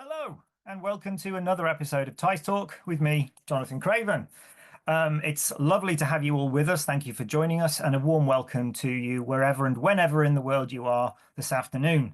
Hello, and welcome to another episode of teissTalk with me, Jonathan Craven. It's lovely to have you all with us. Thank you for joining us, and a warm welcome to you wherever and whenever in the world you are this afternoon.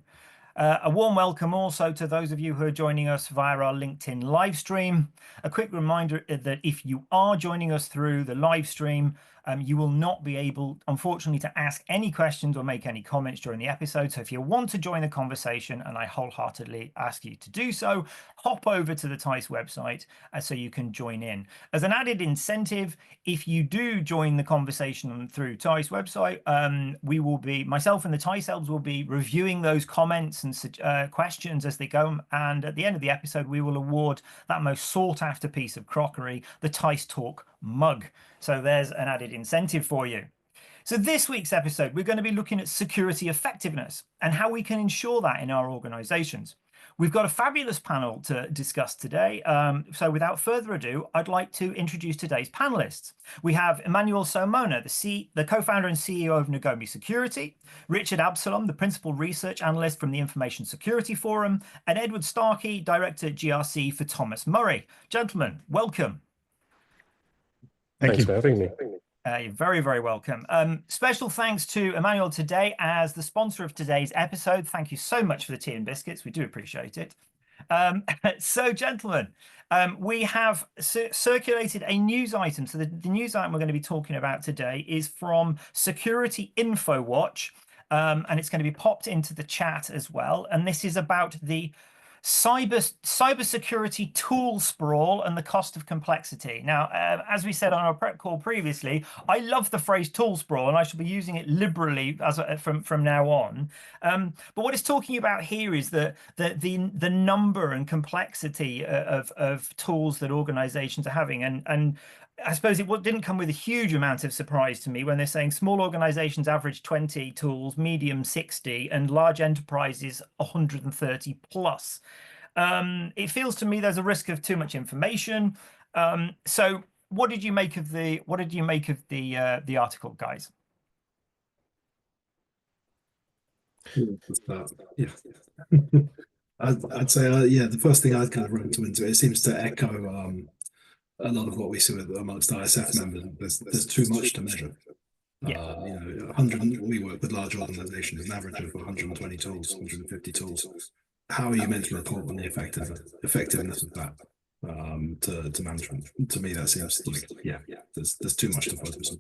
A warm welcome also to those of you who are joining us via our LinkedIn live stream. A quick reminder that if you are joining us through the live stream, you will not be able, unfortunately, to ask any questions or make any comments during the episode. So if you want to join the conversation, and I wholeheartedly ask you to do so, hop over to the teiss website so you can join in. As an added incentive, if you do join the conversation through teiss website, we will be, myself and the teiss elves will be reviewing those comments and questions as they go. And at the end of the episode, we will award that most sought after piece of crockery, the teissTalk mug. So there's an added incentive for you. So this week's episode, we're going to be looking at security effectiveness and how we can ensure that in our organizations. We've got a fabulous panel to discuss today. So without further ado, I'd like to introduce today's panelists. We have Emmanuel Somona, the co-founder and CEO of Nagomi Security, Richard Absalom, the principal research analyst from the Information Security Forum, and Edward Starkey, director at GRC for Thomas Murray. Gentlemen, welcome. Thanks for having me. You're very, very welcome. Special thanks to Emmanuel today as the sponsor of today's episode. Thank you so much for the tea and biscuits. We do appreciate it. So, gentlemen, we have circulated a news item. So the news item we're going to be talking about today is from Security Info Watch, and it's going to be popped into the chat as well. And this is about the cybersecurity tool sprawl and the cost of complexity. Now, as we said on our prep call previously, I love the phrase tool sprawl, and I shall be using it liberally from now on. But what it's talking about here is the number and complexity of tools that organizations are having, and I suppose it didn't come with a huge amount of surprise to me when they're saying small organizations average 20 tools, medium 60, and large enterprises 130 plus. It feels to me there's a risk of too much information. So what did you make of the article, guys? Yeah. I'd say, yeah, the first thing I'd kind of run into it seems to echo a lot of what we see amongst ISF members. There's too much to measure. Yeah. 100. We work with large organizations, an average of 120 tools, 150 tools. How are you meant to report on the effectiveness of that to management? To me, that seems like, yeah, there's too much to focus on.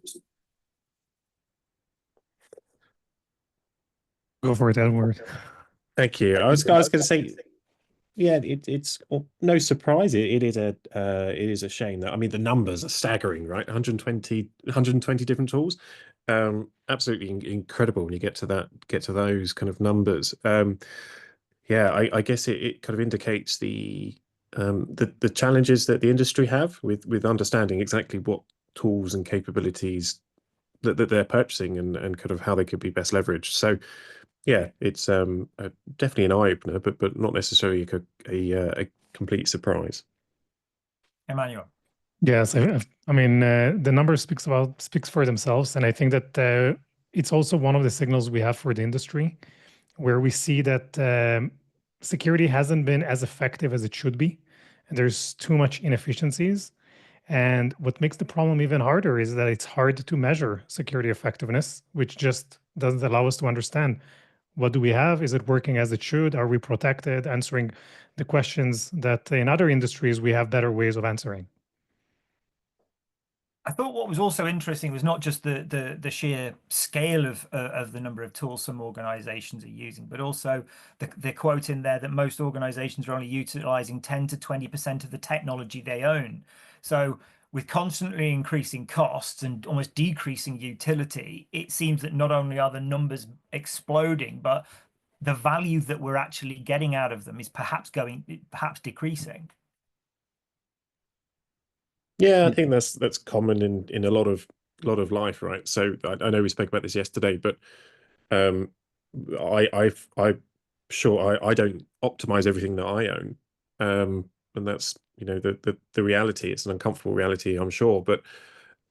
Go for it, Edward. Thank you. I was going to say, yeah, it's no surprise. It is a shame that, I mean, the numbers are staggering, right? 120 different tools. Absolutely incredible when you get to those kind of numbers. Yeah, I guess it kind of indicates the challenges that the industry have with understanding exactly what tools and capabilities that they're purchasing and kind of how they could be best leveraged. So yeah, it's definitely an eye-opener, but not necessarily a complete surprise. Emmanuel. Yes, I mean, the numbers speaks for themselves, and I think that it's also one of the signals we have for the industry, where we see that security hasn't been as effective as it should be, and there's too much inefficiencies. And what makes the problem even harder is that it's hard to measure security effectiveness, which just doesn't allow us to understand what do we have? Is it working as it should? Are we protected? Answering the questions that in other industries we have better ways of answering. I thought what was also interesting was not just the sheer scale of the number of tools some organizations are using, but also the quote in there that most organizations are only utilizing 10 to 20% of the technology they own. So with constantly increasing costs and almost decreasing utility, it seems that not only are the numbers exploding, but the value that we're actually getting out of them is perhaps decreasing. Yeah, I think that's common in a lot of life, right? So I know we spoke about this yesterday, but I'm sure I don't optimize everything that I own, and that's the reality. It's an uncomfortable reality, I'm sure, but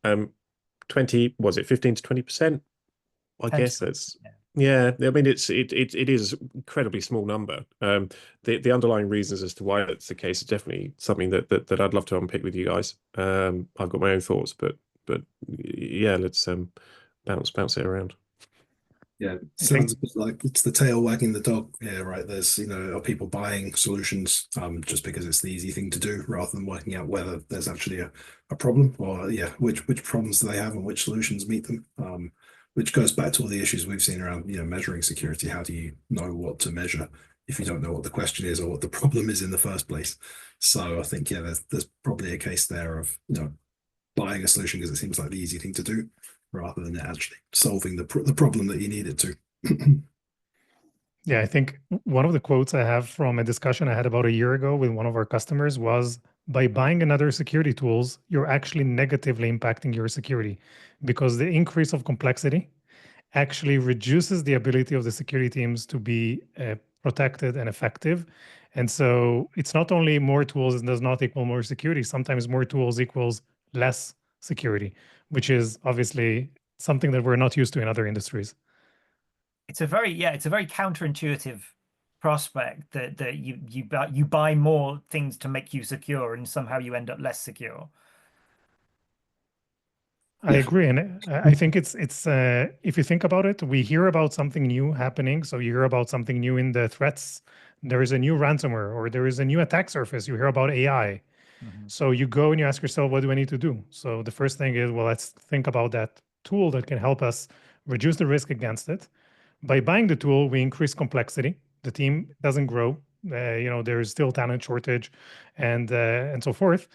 15 to 20%. I guess that's Yeah, I mean it is an incredibly small number. The underlying reasons as to why that's the case is definitely something that I'd love to unpick with you guys. I've got my own thoughts, but yeah, let's bounce it around. Yeah, I think sounds a bit like it's the tail wagging the dog here, right? There's, are people buying solutions just because it's the easy thing to do rather than working out whether there's actually a problem or yeah, which problems do they have and which solutions meet them? Which goes back to all the issues we've seen around, measuring security. How do you know what to measure if you don't know what the question is or what the problem is in the first place? So I think, yeah, there's probably a case there of, buying a solution because it seems like the easy thing to do rather than actually solving the problem that you need it to. Yeah, I think one of the quotes I have from a discussion I had about a year ago with one of our customers was, by buying another security tools, you're actually negatively impacting your security, because the increase of complexity actually reduces the ability of the security teams to be protected and effective. And so it's not only more tools does not equal more security. Sometimes more tools equals less security, which is obviously something that we're not used to in other industries. It's a very counterintuitive prospect that you buy more things to make you secure and somehow you end up less secure. I agree, and I think it's if you think about it, we hear about something new happening. So you hear about something new in the threats. There is a new ransomware, or there is a new attack surface. You hear about AI. So you go and you ask yourself, what do I need to do? So the first thing is, well, let's think about that tool that can help us reduce the risk against it. By buying the tool, we increase complexity. The team doesn't grow. There is still talent shortage, and so forth.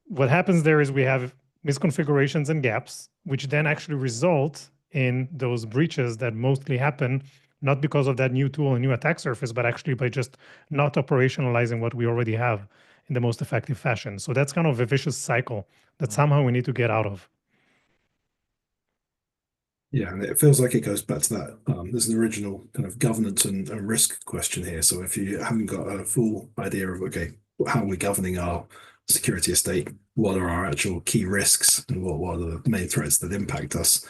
What happens there is we have misconfigurations and gaps, which then actually result in those breaches that mostly happen not because of that new tool and new attack surface, but actually by just not operationalizing what we already have in the most effective fashion. So that's kind of a vicious cycle that somehow we need to get out of. Yeah, and it feels like it goes back to that. There's an original kind of governance and risk question here. So if you haven't got a full idea of, okay, how are we governing our security estate? What are our actual key risks and what are the main threats that impact us?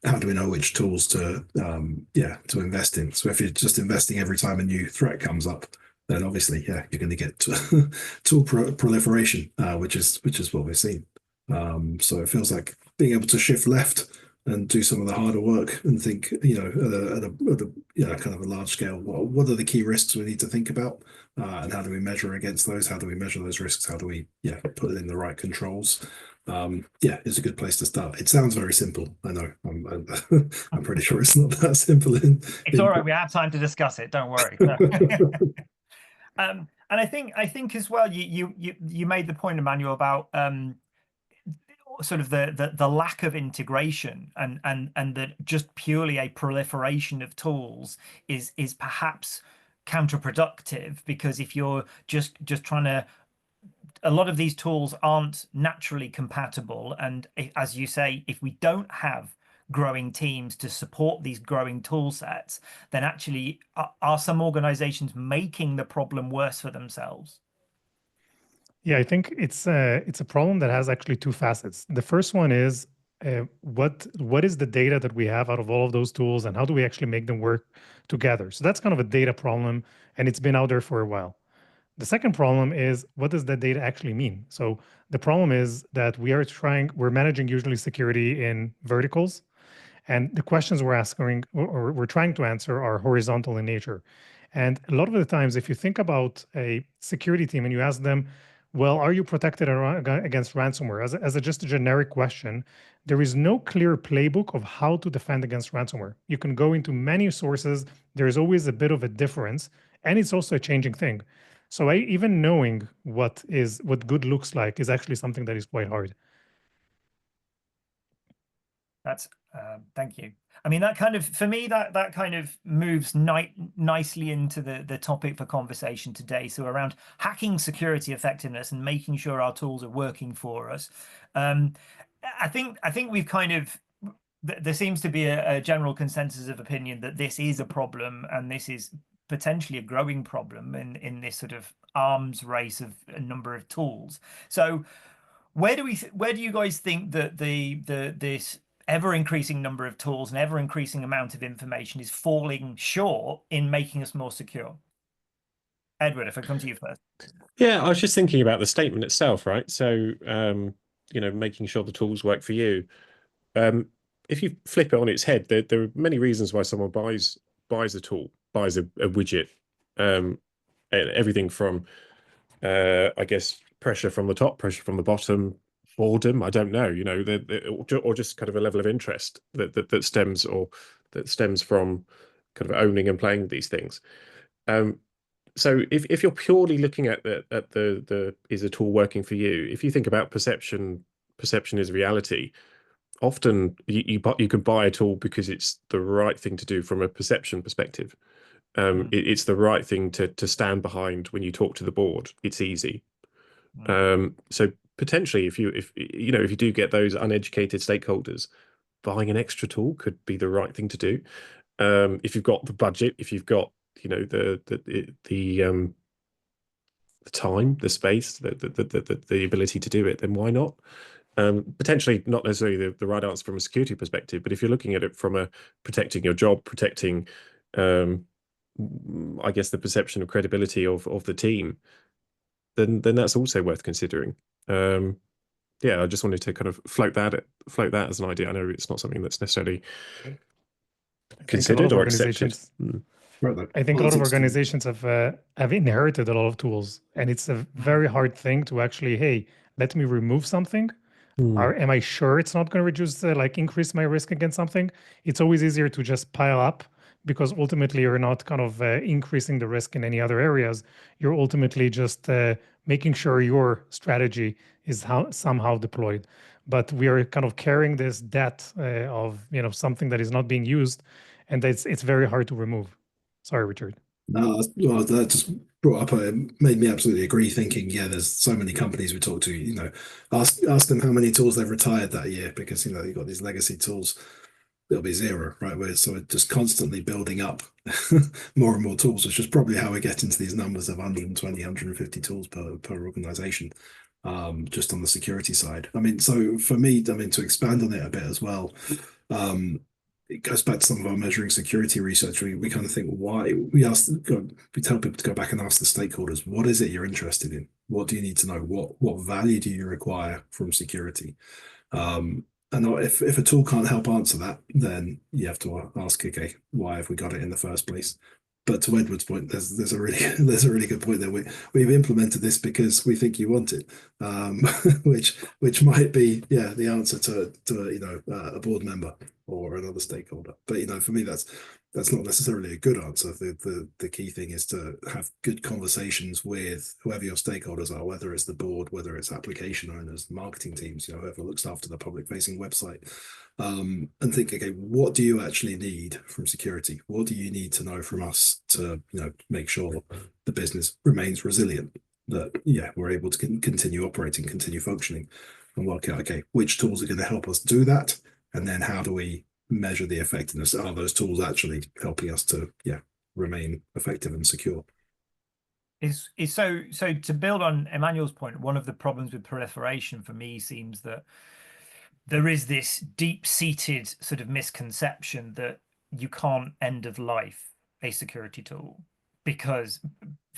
How do we know which tools to to invest in? So if you're just investing every time a new threat comes up, then obviously, yeah, you're going to get tool proliferation, which is what we're seeing. So it feels like being able to shift left and do some of the harder work and think, at a kind of a large scale, what are the key risks we need to think about, and how do we measure against those? How do we measure those risks? How do we, put in the right controls? It's a good place to start. It sounds very simple. I know. I'm pretty sure it's not that simple. It's all right. We have time to discuss it. Don't worry. And I think as well, you made the point, Emmanuel, about sort of the lack of integration and that just purely a proliferation of tools is perhaps counterproductive, because if you're just trying to, a lot of these tools aren't naturally compatible, and as you say, if we don't have growing teams to support these growing tool sets, then actually are some organizations making the problem worse for themselves? Yeah, I think it's a problem that has actually two facets. The first one is what is the data that we have out of all of those tools, and how do we actually make them work together? So that's kind of a data problem, and it's been out there for a while. The second problem is, what does that data actually mean? So the problem is that we're managing usually security in verticals, and the questions we're asking or we're trying to answer are horizontal in nature. And a lot of the times, if you think about a security team and you ask them, well, are you protected against ransomware? As just a generic question, there is no clear playbook of how to defend against ransomware. You can go into many sources. There's always a bit of a difference, and it's also a changing thing. So even knowing what good looks like is actually something that is quite hard. That's thank you. I mean, that kind of, for me, that kind of moves nicely into the topic for conversation today. So around hacking security effectiveness and making sure our tools are working for us. I think we've kind of, there seems to be a general consensus of opinion that this is a problem, and this is potentially a growing problem in this sort of arms race of a number of tools. So where do you guys think that this ever-increasing number of tools and ever-increasing amount of information is falling short in making us more secure. Edward, if I come to you first. Yeah, I was just thinking about the statement itself, right? So, making sure the tools work for you. If you flip it on its head, there are many reasons why someone buys a tool, buys a widget. Everything from, I guess, pressure from the top, pressure from the bottom, boredom. I don't know, or just kind of a level of interest that stems from kind of owning and playing these things. So if you're purely looking at the is a tool working for you, if you think about perception is reality. Often you can buy a tool because it's the right thing to do from a perception perspective. It's the right thing to stand behind when you talk to the board. It's easy. So potentially, if you do get those uneducated stakeholders, buying an extra tool could be the right thing to do. If you've got the budget, if you've got the time, the space, the ability to do it, then why not? Potentially not necessarily the right answer from a security perspective, but if you're looking at it from a protecting your job, protecting, I guess, the perception of credibility of the team, then that's also worth considering. Yeah, I just wanted to kind of float that as an idea. I know it's not something that's necessarily considered or accepted. I think a lot of organizations have inherited a lot of tools, and it's a very hard thing to actually, hey, let me remove something. Am I sure it's not going to reduce, increase my risk against something? It's always easier to just pile up, because ultimately you're not kind of increasing the risk in any other areas. You're ultimately just making sure your strategy is somehow deployed. But we are kind of carrying this debt of something that is not being used, and it's very hard to remove. Sorry, Richard. No, well, that just brought up, made me absolutely agree, thinking, yeah, there's so many companies we talk to, ask them how many tools they've retired that year, because, you've got these legacy tools, it'll be zero, right? So we're just constantly building up more and more tools, which is probably how we get into these numbers of 120, 150 tools per organization, just on the security side. I mean, so for me, to expand on it a bit as well, it goes back to some of our measuring security research. We kind of think, why we tell people to go back and ask the stakeholders, what is it you're interested in? What do you need to know? What value do you require from security? And if a tool can't help answer that, then you have to ask, okay, why have we got it in the first place? But to Edward's point, there's a really good point there. We've implemented this because we think you want it, which might be the answer to a board member or another stakeholder. But for me, that's not necessarily a good answer. The key thing is to have good conversations with whoever your stakeholders are, whether it's the board, whether it's application owners, marketing teams, whoever looks after the public facing website. And think, okay, what do you actually need from security? What do you need to know from us to, make sure the business remains resilient, that, we're able to continue operating, continue functioning, and work out, okay, which tools are going to help us do that? And then how do we measure the effectiveness? Are those tools actually helping us to, remain effective and secure? So to build on Emmanuel's point, one of the problems with proliferation for me seems that there is this deep-seated sort of misconception that you can't end of life a security tool because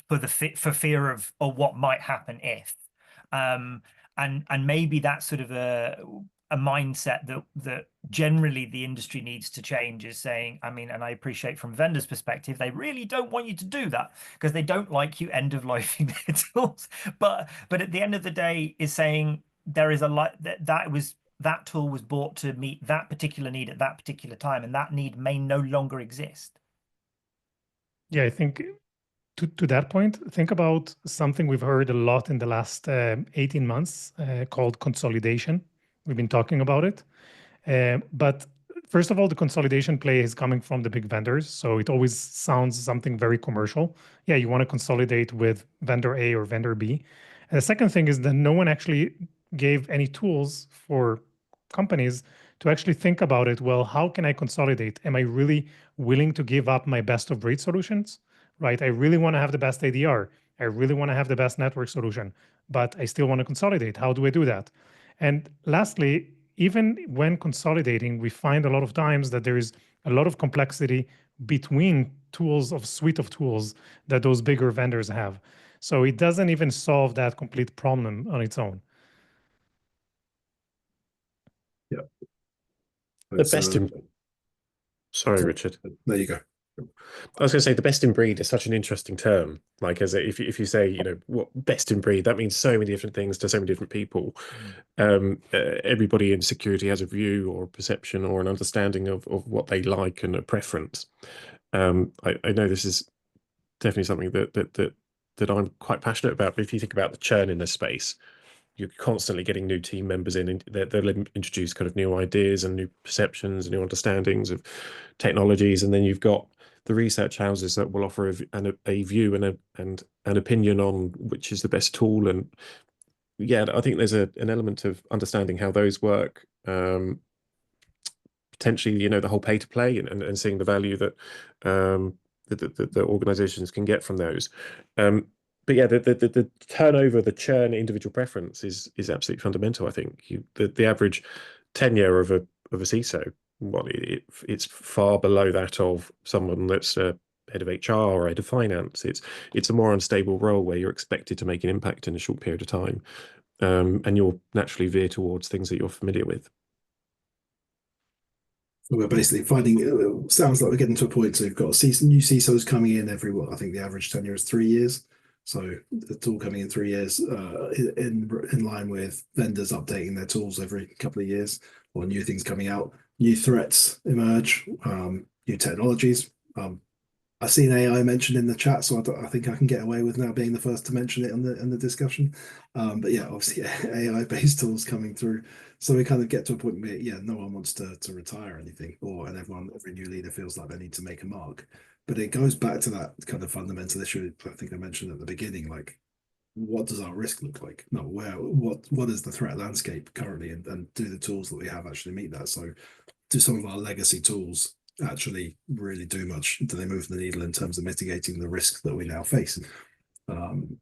for fear of or what might happen if, and maybe that's sort of a mindset that generally the industry needs to change, is saying, and I appreciate from vendors' perspective, they really don't want you to do that because they don't like you end of lifing their tools. But at the end of the day, is saying there is that tool was bought to meet that particular need at that particular time, and that need may no longer exist. Yeah, I think to that point, think about something we've heard a lot in the last 18 months called consolidation. We've been talking about it. But first of all, the consolidation play is coming from the big vendors. So it always sounds something very commercial. Yeah, you want to consolidate with vendor A or vendor B. And the second thing is that no one actually gave any tools for companies to actually think about it. Well, how can I consolidate? Am I really willing to give up my best of breed solutions? Right? I really want to have the best ADR. I really want to have the best network solution, but I still want to consolidate. How do I do that? And lastly, even when consolidating, we find a lot of times that there is a lot of complexity between tools of suite of tools that those bigger vendors have. So it doesn't even solve that complete problem on its own. Yeah. The best in Sorry, Richard. There you go. I was going to say the best in breed is such an interesting term. Like, as if you say, you know, what best in breed, that means so many different things to so many different people. Everybody in security has a view or a perception or an understanding of what they like and a preference. I know this is definitely something that I'm quite passionate about. But if you think about the churn in this space, you're constantly getting new team members in, and they'll introduce kind of new ideas and new perceptions and new understandings of technologies, and then you've got the research houses that will offer a view and an opinion on which is the best tool. And yeah, I think there's an element of understanding how those work. Potentially, you know, the whole pay to play and seeing the value that the organizations can get from those. But yeah, the turnover, the churn, individual preference is absolutely fundamental. I think the average tenure of a CISO, it's far below that of someone that's head of HR or head of finance. It's a more unstable role where you're expected to make an impact in a short period of time, and you'll naturally veer towards things that you're familiar with. We're basically finding, sounds like we're getting to a point, so you've got new CISOs coming in every, I think the average tenure is 3 years. So it's all coming in 3 years, in line with vendors updating their tools every couple of years, or new things coming out, new threats emerge, new technologies. I've seen AI mentioned in the chat, so I think I can get away with now being the first to mention it in the discussion. But yeah, obviously AI-based tools coming through. So we kind of get to a point where, yeah, no one wants to retire anything, and every new leader feels like they need to make a mark. But it goes back to that kind of fundamental issue I think I mentioned at the beginning, like, what does our risk look like? No, what is the threat landscape currently, and do the tools that we have actually meet that? So do some of our legacy tools actually really do much? Do they move the needle in terms of mitigating the risk that we now face?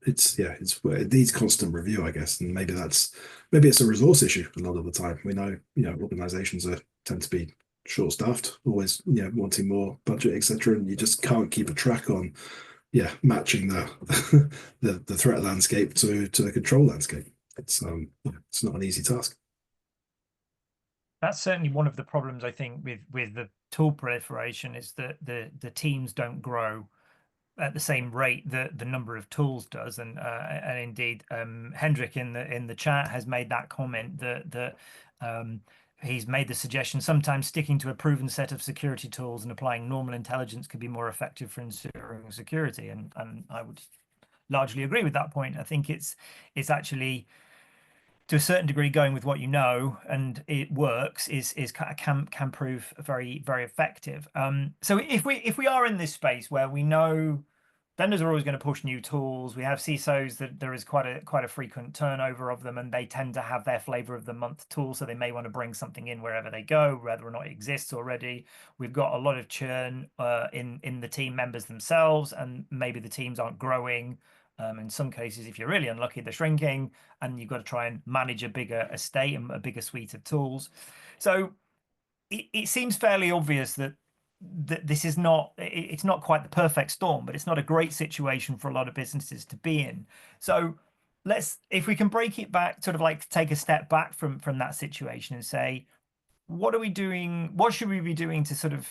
It needs constant review, I guess, and maybe it's a resource issue a lot of the time. We know, organizations tend to be short-staffed, always, wanting more budget, etc., and you just can't keep a track on, matching the the threat landscape to the control landscape. It's not an easy task. That's certainly one of the problems, I think, with the tool proliferation, is that the teams don't grow at the same rate that the number of tools does. And indeed, Hendrik in the chat has made that comment that he's made the suggestion sometimes sticking to a proven set of security tools and applying normal intelligence could be more effective for ensuring security. And I would largely agree with that point. I think it's actually, to a certain degree, going with what you know and it works can prove very, very effective. So if we are in this space where we know vendors are always going to push new tools, we have CISOs that there is quite a frequent turnover of them, and they tend to have their flavor of the month tool, so they may want to bring something in wherever they go, whether or not it exists already. We've got a lot of churn in the team members themselves, and maybe the teams aren't growing. In some cases, if you're really unlucky, they're shrinking, and you've got to try and manage a bigger estate and a bigger suite of tools. So it seems fairly obvious that this is it's not quite the perfect storm, but it's not a great situation for a lot of businesses to be in. So if we can break it back, sort of like take a step back from that situation and say, what are we doing? What should we be doing to sort of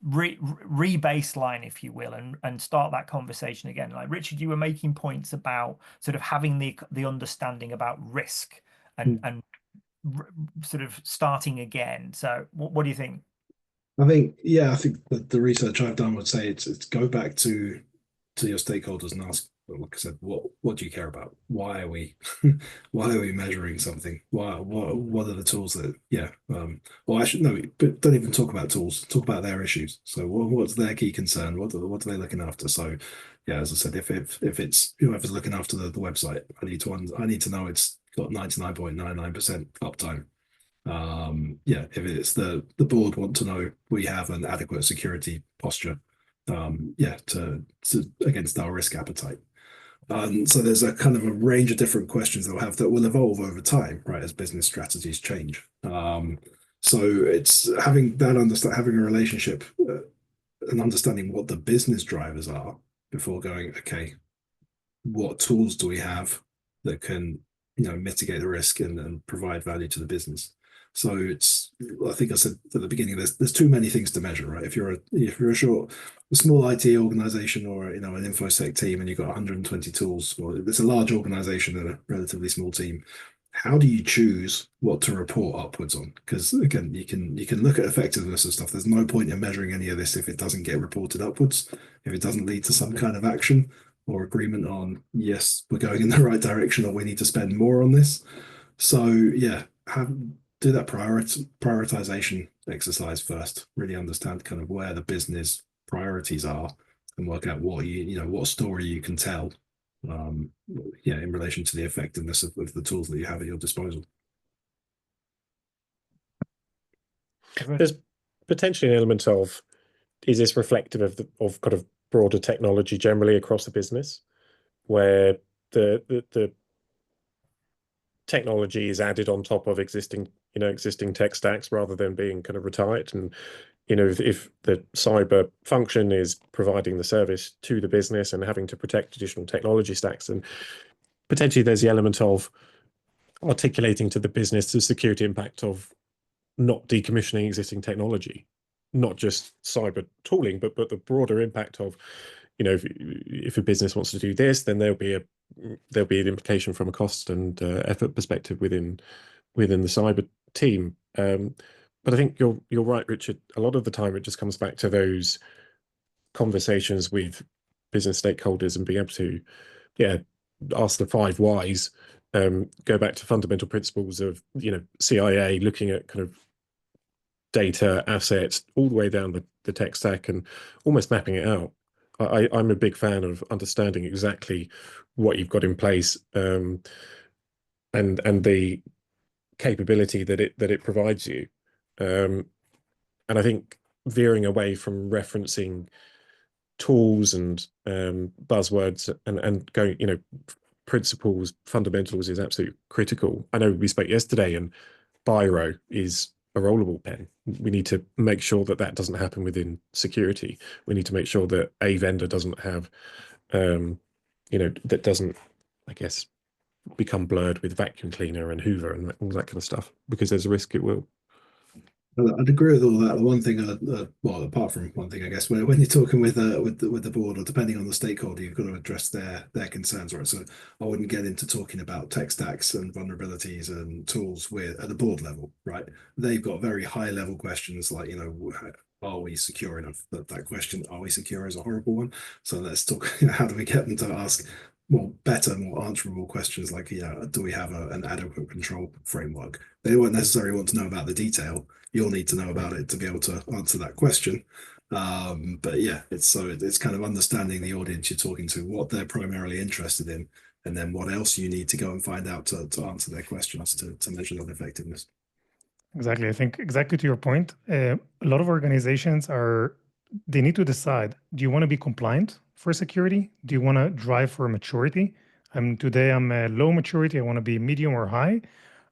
re-baseline, if you will, and start that conversation again? Like, Richard, you were making points about sort of having the understanding about risk and sort of starting again. So what do you think? I think that the research I've done would say it's go back to your stakeholders and ask, like I said, what do you care about? Why are we measuring something? What are the tools that well, actually no, but don't even talk about tools, talk about their issues. So what's their key concern? What are they looking after? So yeah, as I said, if it's whoever's looking after the website, I need to know it's got 99.99% uptime. If it's the board want to know we have an adequate security posture, to against our risk appetite. So there's a kind of a range of different questions they'll have that will evolve over time, right, as business strategies change. So it's having having a relationship and understanding what the business drivers are before going, okay, what tools do we have that can, mitigate the risk and provide value to the business. So I think I said at the beginning, there's too many things to measure, right? If you're a small IT organization or an infosec team and you've got 120 tools, or it's a large organization and a relatively small team, how do you choose what to report upwards on? Because again, you can look at effectiveness and stuff. There's no point in measuring any of this if it doesn't get reported upwards, if it doesn't lead to some kind of action or agreement on, yes, we're going in the right direction or we need to spend more on this. So yeah, do that prioritization exercise first. Really understand kind of where the business priorities are and work out what what story you can tell in relation to the effectiveness of the tools that you have at your disposal. There's potentially an element of, is this reflective of kind of broader technology generally across the business, where the technology is added on top of existing tech stacks rather than being kind of retired. And if the cyber function is providing the service to the business and having to protect additional technology stacks, and potentially there's the element of articulating to the business the security impact of not decommissioning existing technology, not just cyber tooling, but the broader impact of, if a business wants to do this, then there'll be an implication from a cost and effort perspective within the cyber team. But I think you're right, Richard. A lot of the time, it just comes back to those conversations with business stakeholders and being able to, ask the 5 whys. Go back to fundamental principles of CIA, looking at kind of data, assets, all the way down the tech stack and almost mapping it out. I'm a big fan of understanding exactly what you've got in place, and the capability that it provides you. And I think veering away from referencing tools and buzzwords and going, principles, fundamentals is absolutely critical. I know we spoke yesterday, and Biro is a rollable pen. We need to make sure that doesn't happen within security. We need to make sure that a vendor doesn't have, that doesn't, I guess, become blurred with vacuum cleaner and Hoover and all that kind of stuff, because there's a risk it will. I'd agree with all that. The one thing, well, apart from one thing, I guess, when you're talking with the board, or depending on the stakeholder, you've got to address their concerns, right? So I wouldn't get into talking about tech stacks and vulnerabilities and tools at the board level, right? They've got very high level questions like, are we secure enough? That question, are we secure, is a horrible one. So let's talk, how do we get them to ask better, more answerable questions like, do we have an adequate control framework? They won't necessarily want to know about the detail. You'll need to know about it to be able to answer that question. But yeah, it's kind of understanding the audience you're talking to, what they're primarily interested in, and then what else you need to go and find out to answer their questions to measure that effectiveness. Exactly. I think exactly to your point, a lot of organizations they need to decide, do you want to be compliant for security? Do you want to drive for maturity? Today I'm low maturity, I want to be medium or high,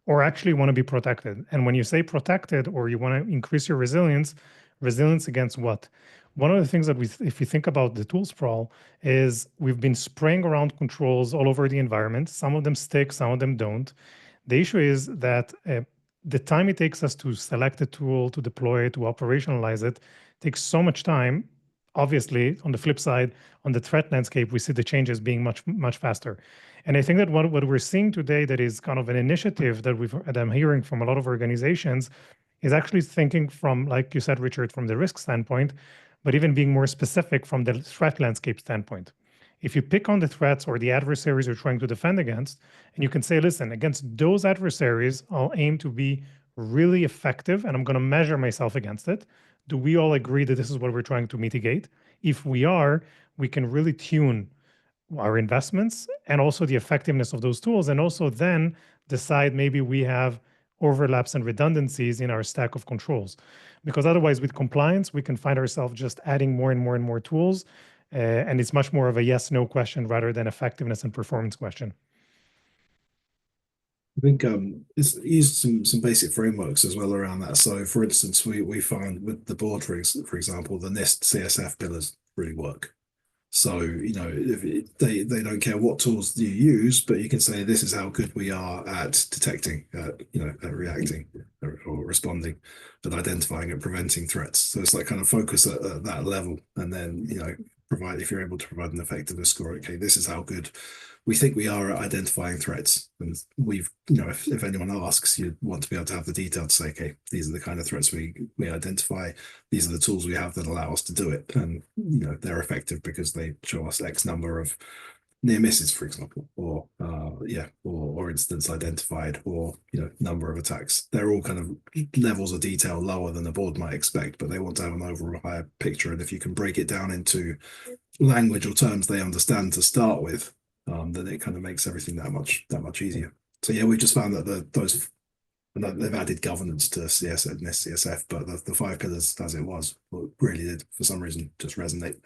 or actually want to be protected. And when you say protected, or you want to increase your resilience against what? One of the things that if you think about the tool sprawl, is we've been spraying around controls all over the environment. Some of them stick, some of them don't. The issue is that the time it takes us to select a tool, to deploy it, to operationalize it, takes so much time. Obviously, on the flip side, on the threat landscape, we see the changes being much, much faster. And I think that what we're seeing today, that is kind of an initiative that I'm hearing from a lot of organizations, is actually thinking from, like you said, Richard, from the risk standpoint, but even being more specific from the threat landscape standpoint. If you pick on the threats or the adversaries you're trying to defend against, and you can say, listen, against those adversaries, I'll aim to be really effective, and I'm going to measure myself against it. Do we all agree that this is what we're trying to mitigate? If we are, we can really tune our investments and also the effectiveness of those tools, and also then decide maybe we have overlaps and redundancies in our stack of controls. Because otherwise, with compliance, we can find ourselves just adding more and more and more tools, and it's much more of a yes/no question rather than effectiveness and performance question. I think it's used some basic frameworks as well around that. So, for instance, we found with the board, for example, the NIST CSF pillars really work. So, you know, they don't care what tools you use, but you can say this is how good we are at detecting, you know, at reacting or responding, at identifying and preventing threats. So it's like kind of focus at that level, and then, you know, provide, if you're able to provide an effectiveness score, okay, this is how good we think we are at identifying threats. And we've, you know, if anyone asks, you want to be able to have the detail to say, okay, these are the kind of threats we identify. These are the tools we have that allow us to do it. And, you know, they're effective because they show us X number of near misses, for example, or or incidents identified, or, you know, number of attacks. They're all kind of levels of detail lower than the board might expect, but they want to have an overall higher picture. And if you can break it down into language or terms they understand to start with, then it kind of makes everything that much easier. So yeah, we've just found that they've added governance to CSF and CSF, but the 5 pillars as it was really did for some reason just resonate.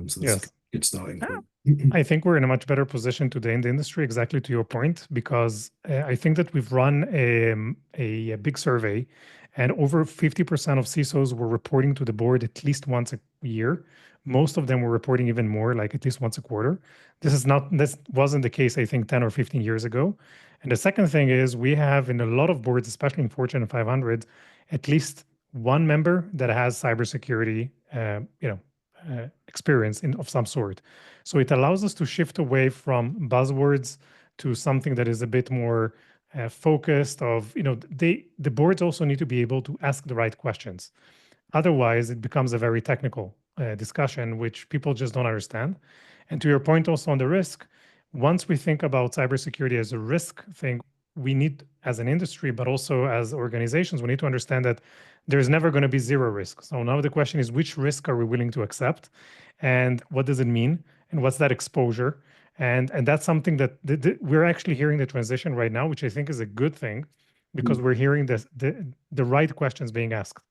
So that's a good starting point. I think we're in a much better position today in the industry, exactly to your point, because I think that we've run a big survey, and over 50% of CISOs were reporting to the board at least once a year. Most of them were reporting even more, like at least once a quarter. This wasn't the case, I think, 10 or 15 years ago. And the second thing is we have in a lot of boards, especially in Fortune 500, at least one member that has cybersecurity, experience of some sort. So it allows us to shift away from buzzwords to something that is a bit more focused of, you know, the boards also need to be able to ask the right questions. Otherwise, it becomes a very technical discussion, which people just don't understand. And to your point also on the risk, once we think about cybersecurity as a risk thing, we need, as an industry, but also as organizations, we need to understand that there's never going to be zero risk. So now the question is, which risk are we willing to accept? And what does it mean? And what's that exposure? And that's something that we're actually hearing the transition right now, which I think is a good thing, because we're hearing the right questions being asked.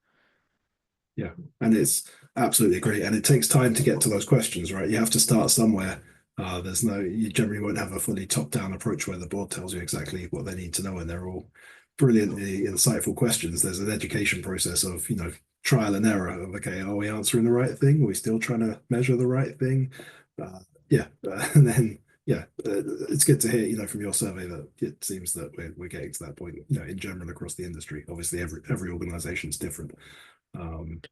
Yeah, and it's absolutely great. And it takes time to get to those questions, right? You have to start somewhere. You generally won't have a fully top-down approach where the board tells you exactly what they need to know, and they're all brilliantly insightful questions. There's an education process of, you know, trial and error of, okay, are we answering the right thing? Are we still trying to measure the right thing? And then it's good to hear, you know, from your survey that it seems that we're getting to that point, you know, in general across the industry. Obviously, every organization is different.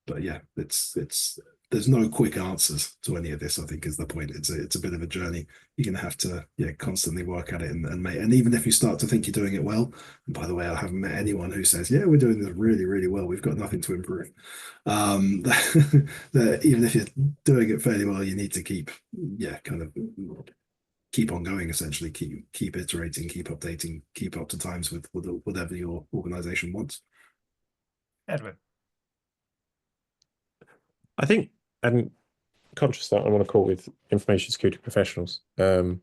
But yeah, there's no quick answers to any of this, I think, is the point. It's a bit of a journey. You're gonna have to constantly work at it and even if you start to think you're doing it well, and by the way, I haven't met anyone who says, yeah, we're doing this really, really well, we've got nothing to improve. That even if you're doing it fairly well, you need to keep on going, essentially, keep iterating, keep updating, keep up to times with whatever your organization wants. Edward. I think, and conscious that I want to call with information security professionals. I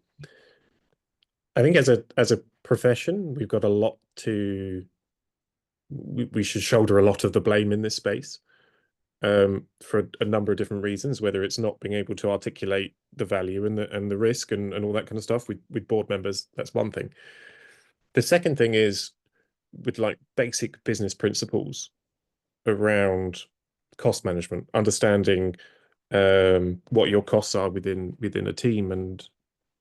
think as a profession, we've got a lot to. We should shoulder a lot of the blame in this space for a number of different reasons. Whether it's not being able to articulate the value and the risk and all that kind of stuff with board members, that's one thing. The second thing is with like basic business principles around cost management, understanding what your costs are within a team and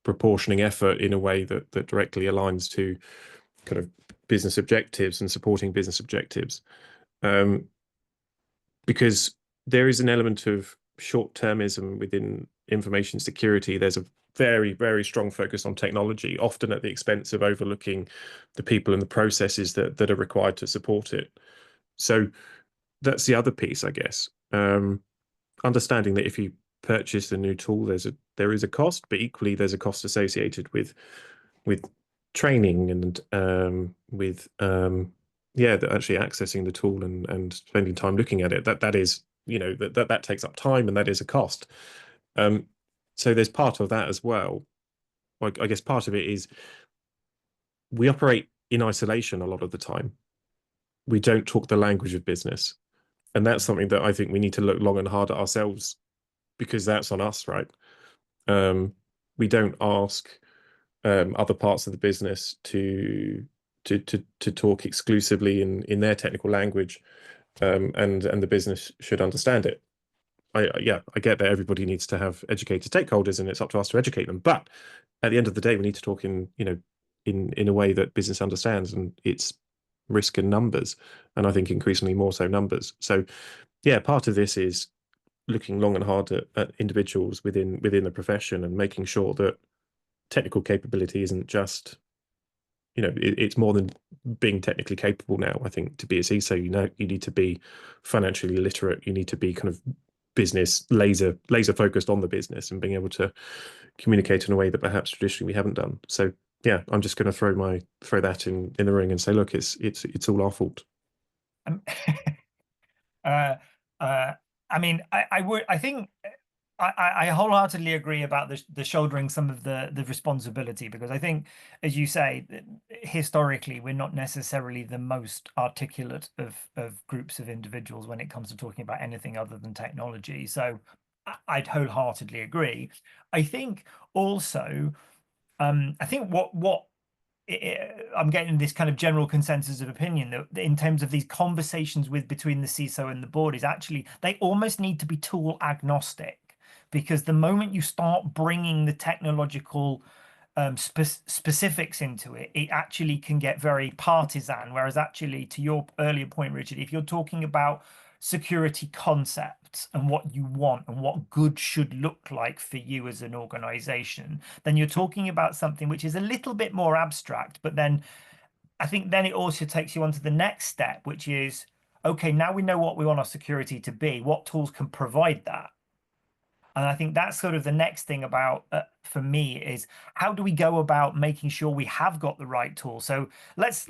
proportioning effort in a way that directly aligns to kind of business objectives and supporting business objectives. Because there is an element of short-termism within information security. There's a very, very strong focus on technology, often at the expense of overlooking the people and the processes that are required to support it. So that's the other piece, I guess. Understanding that if you purchase a new tool, there is a cost, but equally there's a cost associated with training and actually accessing the tool and spending time looking at it. That is, you know, that takes up time, and that is a cost. So there's part of that as well. Like, I guess part of it is we operate in isolation a lot of the time. We don't talk the language of business. And that's something that I think we need to look long and hard at ourselves, because that's on us, right? We don't ask other parts of the business to talk exclusively in their technical language, and the business should understand it. I get that everybody needs to have educated stakeholders, and it's up to us to educate them. But at the end of the day, we need to talk in a way that business understands, and it's risk and numbers, and I think increasingly more so numbers. So yeah, part of this is looking long and hard at individuals within the profession and making sure that technical capability isn't just, it's more than being technically capable now. I think to be a CISO, you need to be financially literate. You need to be kind of business laser focused on the business and being able to communicate in a way that perhaps traditionally we haven't done. So yeah, I'm just going to throw that in the ring and say, look, it's all our fault. I mean, I think I wholeheartedly agree about the shouldering some of the responsibility, because I think, as you say, historically we're not necessarily the most articulate of groups of individuals when it comes to talking about anything other than technology. So I'd wholeheartedly agree. I think also, I think what I'm getting this kind of general consensus of opinion that in terms of these conversations between the CISO and the board is actually they almost need to be tool agnostic, because the moment you start bringing the technological specifics into it, it actually can get very partisan. Whereas actually, to your earlier point, Richard, if you're talking about security concepts and what you want and what good should look like for you as an organization, then you're talking about something which is a little bit more abstract. But then I think then it also takes you on to the next step, which is, okay, now we know what we want our security to be. What tools can provide that? And I think that's sort of the next thing about, for me, is how do we go about making sure we have got the right tools? So let's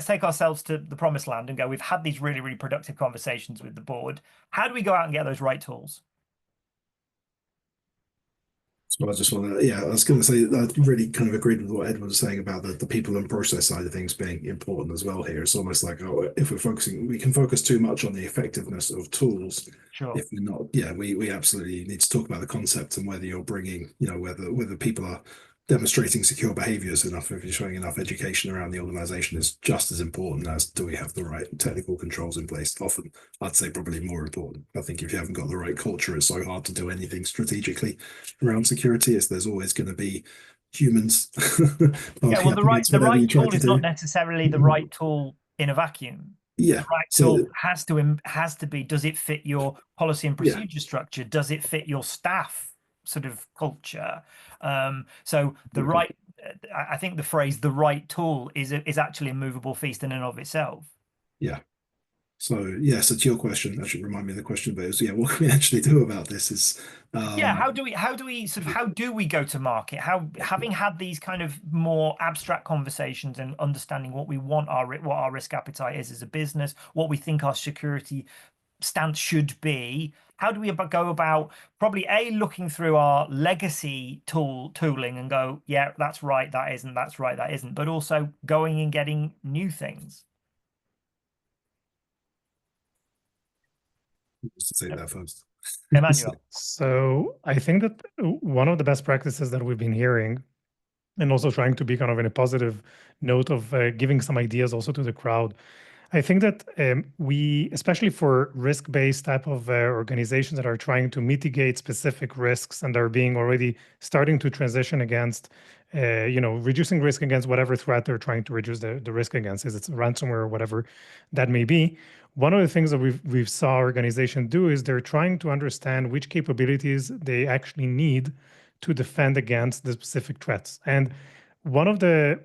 take ourselves to the promised land and go, we've had these really, really productive conversations with the board. How do we go out and get those right tools? So I just want to, I was going to say, I really kind of agreed with what Edward was saying about the people and process side of things being important as well here. It's almost like, if we can focus too much on the effectiveness of tools. Sure. If we're not, we absolutely need to talk about the concept and whether you're bringing, whether people are demonstrating secure behaviors enough, if you're showing enough education around the organization is just as important as do we have the right technical controls in place. Often, I'd say probably more important. I think if you haven't got the right culture, it's so hard to do anything strategically around security, as there's always going to be humans. Yeah, well, the right tool is not necessarily the right tool in a vacuum. Yeah, the right tool has to be, does it fit your policy and procedure structure? Does it fit your staff sort of culture? So I think the phrase "the right tool" is actually a movable feast in and of itself. Yeah. So so to your question, that should remind me of the question, but it was, what can we actually do about this? Is how do we go to market? Having had these kind of more abstract conversations and understanding what we want what our risk appetite is as a business, what we think our security stance should be, how do we go about probably looking through our legacy tooling and go, yeah, that's right, that isn't, that's right, that isn't, but also going and getting new things? Just to say that first. Emmanuel. So I think that one of the best practices that we've been hearing, and also trying to be kind of in a positive note of giving some ideas also to the crowd, I think that we, especially for risk-based type of organizations that are trying to mitigate specific risks and are being already starting to transition against, reducing risk against whatever threat they're trying to reduce the risk against, is it's ransomware or whatever that may be. One of the things that we've saw organizations do is they're trying to understand which capabilities they actually need to defend against the specific threats. And one of the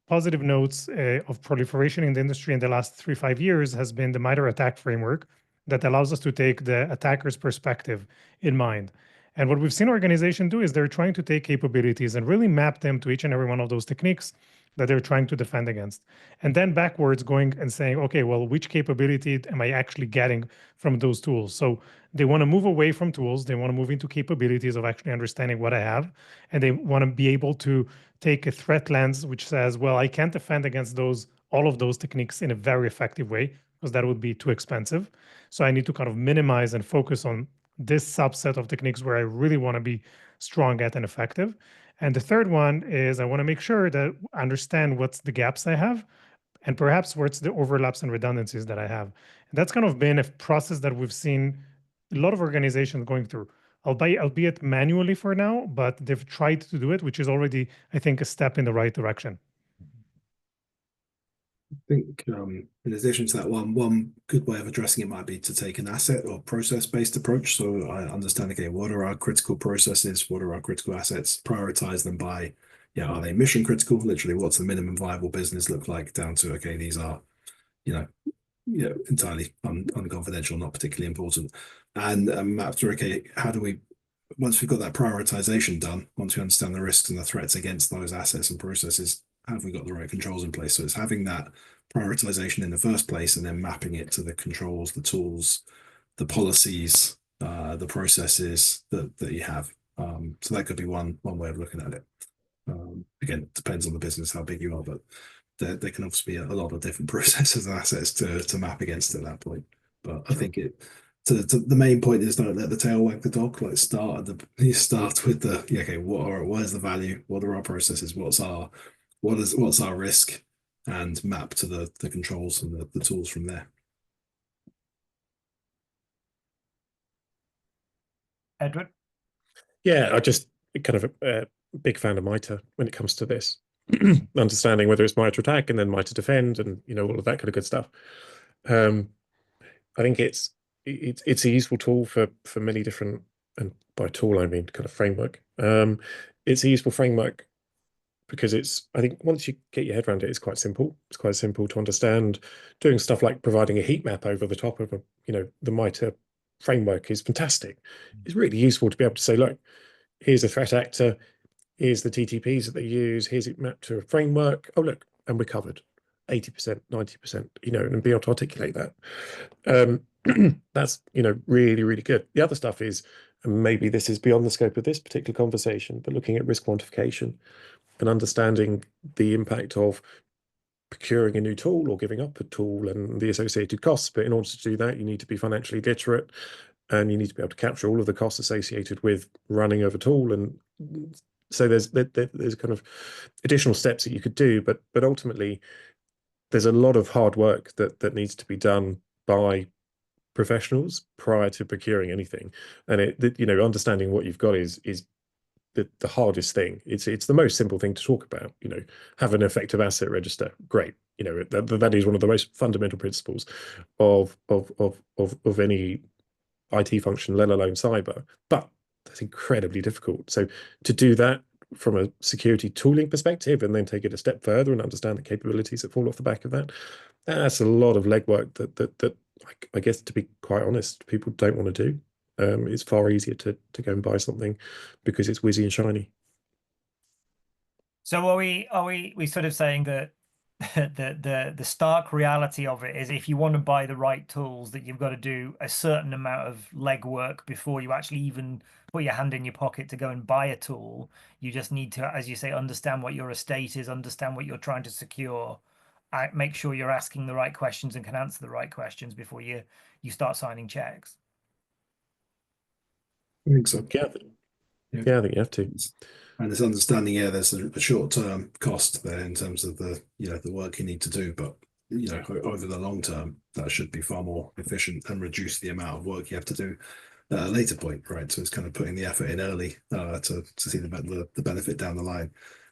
positive notes of proliferation in the industry in the last 3-5 years has been the MITRE ATT&CK framework that allows us to take the attacker's perspective in mind. And what we've seen organizations do is they're trying to take capabilities and really map them to each and every one of those techniques that they're trying to defend against. And then backwards going and saying, okay, well, which capability am I actually getting from those tools? So they want to move away from tools. They want to move into capabilities of actually understanding what I have. And they want to be able to take a threat lens, which says, well, I can't defend against all of those techniques in a very effective way, because that would be too expensive. So I need to kind of minimize and focus on this subset of techniques where I really want to be strong at and effective. And the third one is I want to make sure that I understand what's the gaps I have and perhaps what's the overlaps and redundancies that I have. And that's kind of been a process that we've seen a lot of organizations going through, albeit manually for now, but they've tried to do it, which is already, I think, a step in the right direction. I think in addition to that, one good way of addressing it might be to take an asset or process-based approach. So I understand, okay, what are our critical processes? What are our critical assets? Prioritize them by, yeah, are they mission critical? Literally, what's the minimum viable business look like, down to, okay, these are, entirely unconfidential, not particularly important. And map through, okay, how do we, once we've got that prioritization done, once we understand the risks and the threats against those assets and processes, have we got the right controls in place? So it's having that prioritization in the first place and then mapping it to the controls, the tools, the policies, the processes that you have. So that could be one way of looking at it. Again, it depends on the business, how big you are, but there can obviously be a lot of different processes and assets to map against at that point. But I think the main point is, don't let the tail wag the dog. Like, you start with the, okay, where's the value? What are our processes? What's our risk? And map to the controls and the tools from there. Edward? Yeah, I just kind of a big fan of MITRE when it comes to this. Understanding whether it's MITRE attack and then MITRE defend and all of that kind of good stuff. I think it's a useful tool for many different, and by tool I mean kind of framework. It's a useful framework because I think once you get your head around it, it's quite simple. It's quite simple to understand. Doing stuff like providing a heat map over the top of the MITRE framework is fantastic. It's really useful to be able to say, look, here's a threat actor, here's the TTPs that they use, here's it mapped to a framework. Oh, look, and we're covered 80%, 90%, and be able to articulate that. That's, really, really good. The other stuff is, and maybe this is beyond the scope of this particular conversation, but looking at risk quantification and understanding the impact of procuring a new tool or giving up a tool and the associated costs. But in order to do that, you need to be financially literate and you need to be able to capture all of the costs associated with running of a tool. And so there's kind of additional steps that you could do, but ultimately there's a lot of hard work that needs to be done by professionals prior to procuring anything. And understanding what you've got is the hardest thing. It's the most simple thing to talk about. Have an effective asset register. Great. That is one of the most fundamental principles of any IT function, let alone cyber. But that's incredibly difficult. So to do that from a security tooling perspective, and then take it a step further and understand the capabilities that fall off the back of that, that's a lot of legwork that I guess, to be quite honest, people don't want to do. It's far easier to go and buy something because it's whizzy and shiny. So are we sort of saying that the stark reality of it is, if you want to buy the right tools, that you've got to do a certain amount of legwork before you actually even put your hand in your pocket to go and buy a tool? You just need to, as you say, understand what your estate is, understand what you're trying to secure, make sure you're asking the right questions and can answer the right questions before you start signing checks. I think so. Yeah, I think you have to. And this understanding, there's a short-term cost there in terms of the work you need to do, but over the long term, that should be far more efficient and reduce the amount of work you have to do at a later point, right? So it's kind of putting the effort in early to see the benefit down the line,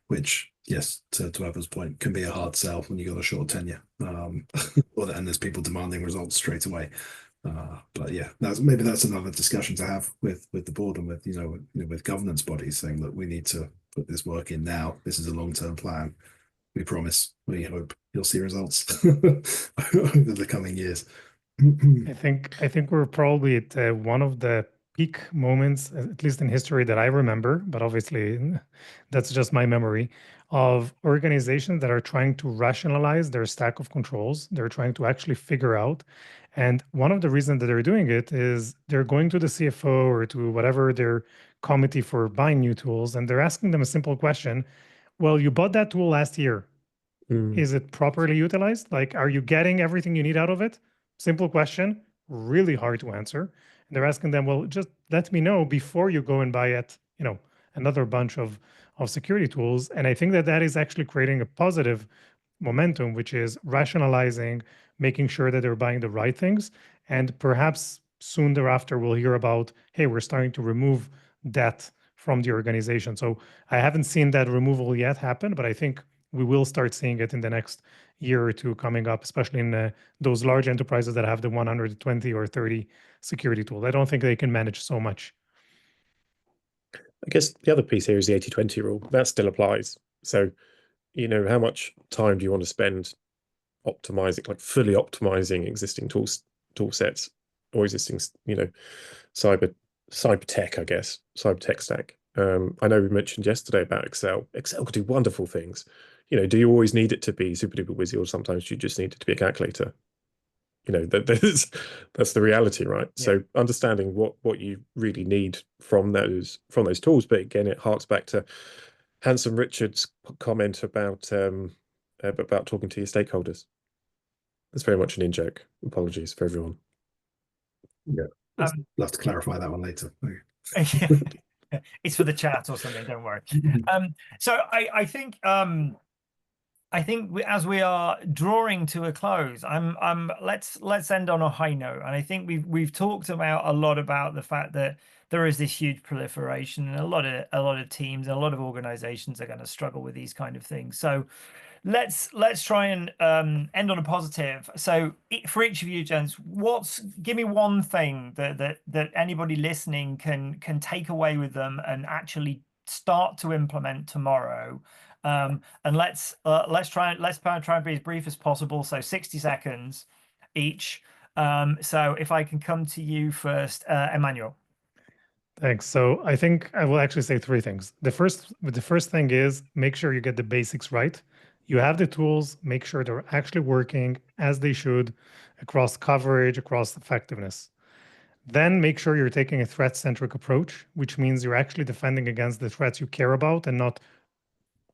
which, yes, to Eva's point, can be a hard sell when you got a short tenure, and there's people demanding results straight away. But yeah, maybe that's another discussion to have with the board and with with governance bodies, saying that we need to put this work in now. This is a long-term plan. We promise. We hope you'll see results over the coming years. I think we're probably at one of the peak moments, at least in history that I remember, but obviously that's just my memory, of organizations that are trying to rationalize their stack of controls. They're trying to actually figure out. And one of the reasons that they're doing it is they're going to the CFO or to whatever their committee for buying new tools, and they're asking them a simple question. Well, you bought that tool last year. Is it properly utilized? Like, are you getting everything you need out of it? Simple question, really hard to answer. they're asking them, well, just let me know before you go and buy it, another bunch of security tools. And I think that that is actually creating a positive momentum, which is rationalizing, making sure that they're buying the right things. And perhaps soon thereafter, we'll hear about, hey, we're starting to remove debt from the organization. So I haven't seen that removal yet happen, but I think we will start seeing it in the next year or two coming up, especially in those large enterprises that have the 120 or 30 security tools. I don't think they can manage so much. I guess the other piece here is the 80/20 rule. That still applies. So, how much time do you want to spend optimizing, like fully optimizing existing tool sets or existing, cyber tech, I guess, cyber tech stack. I know we mentioned yesterday about Excel. Excel could do wonderful things. Do you always need it to be super duper whizzy, or sometimes you just need it to be a calculator? That's the reality, right? Yeah. So understanding what you really need from those tools. But again, it harks back to Handsome Richard's comment about talking to your stakeholders. That's very much an in-joke. Apologies for everyone. Yeah, we'll have to clarify that one later. It's for the chat or something, don't worry. So I think as we are drawing to a close, let's end on a high note. And I think we've talked about a lot about the fact that there is this huge proliferation, and a lot of teams, a lot of organizations are going to struggle with these kind of things. So let's try and end on a positive. So for each of you, gents, give me one thing that anybody listening can take away with them and actually start to implement tomorrow. And let's try and be as brief as possible. So 60 seconds each. So if I can come to you first, Emmanuel. Thanks. So I think I will actually say three things. The first thing is make sure you get the basics right. You have the tools, make sure they're actually working as they should across coverage, across effectiveness. Then make sure you're taking a threat-centric approach, which means you're actually defending against the threats you care about and not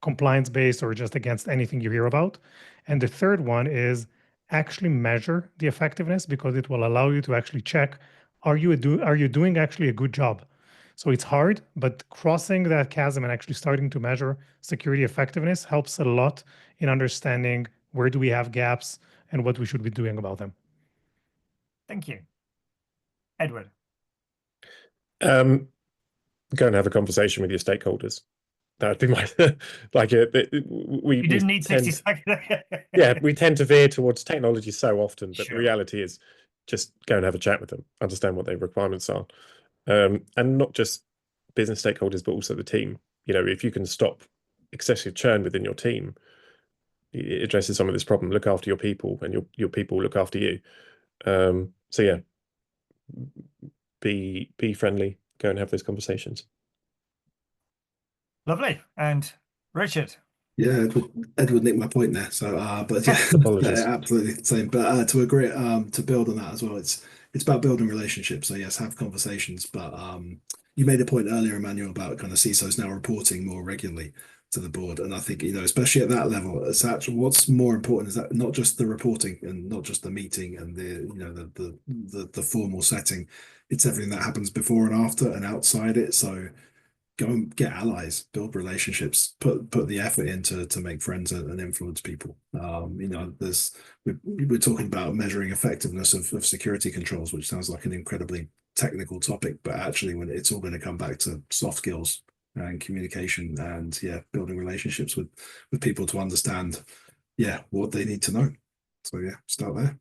compliance-based or just against anything you hear about. And the third one is actually measure the effectiveness, because it will allow you to actually check, are you doing actually a good job? So it's hard, but crossing that chasm and actually starting to measure security effectiveness helps a lot in understanding where do we have gaps and what we should be doing about them. Thank you. Edward. Go and have a conversation with your stakeholders. That'd be my You didn't need 60 seconds. Yeah, we tend to veer towards technology so often, but Sure. the reality is just go and have a chat with them, understand what their requirements are, and not just business stakeholders, but also the team. If you can stop excessive churn within your team, it addresses some of this problem. Look after your people, and your people look after you. So yeah, be friendly. Go and have those conversations. Lovely. And Richard. Yeah, Edward nicked my point there. So, but yeah, Apologies. absolutely same. But to agree, to build on that as well, it's about building relationships. So yes, have conversations. But you made a point earlier, Emmanuel, about kind of CISOs now reporting more regularly to the board, and I think especially at that level, it's actually what's more important is that not just the reporting and not just the meeting and the formal setting, it's everything that happens before and after and outside it. So go and get allies, build relationships, put the effort into to make friends and influence people. We're talking about measuring effectiveness of security controls, which sounds like an incredibly technical topic, but actually when it's all going to come back to soft skills and communication and building relationships with people to understand what they need to know. So start there.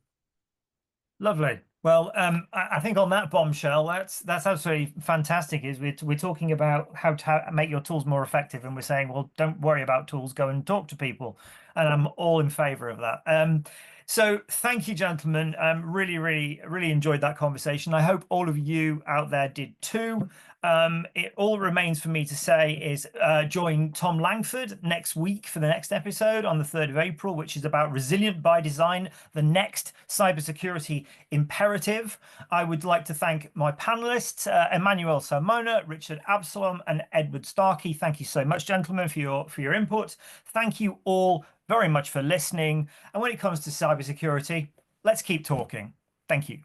Lovely. Well, I think on that bombshell, that's absolutely fantastic. Is we're talking about how to make your tools more effective, and we're saying, well, don't worry about tools, go and talk to people, and I'm all in favor of that. So thank you, gentlemen. Really, really, really enjoyed that conversation. I hope all of you out there did too. It all remains for me to say is join Tom Langford next week for the next episode on the 3rd of April, which is about resilient by design, the next cybersecurity imperative. I would like to thank my panelists, Emmanuel Salmona, Richard Absalom, and Edward Starkey. Thank you so much, gentlemen, for your input. Thank you all very much for listening. And when it comes to cybersecurity, let's keep talking. Thank you.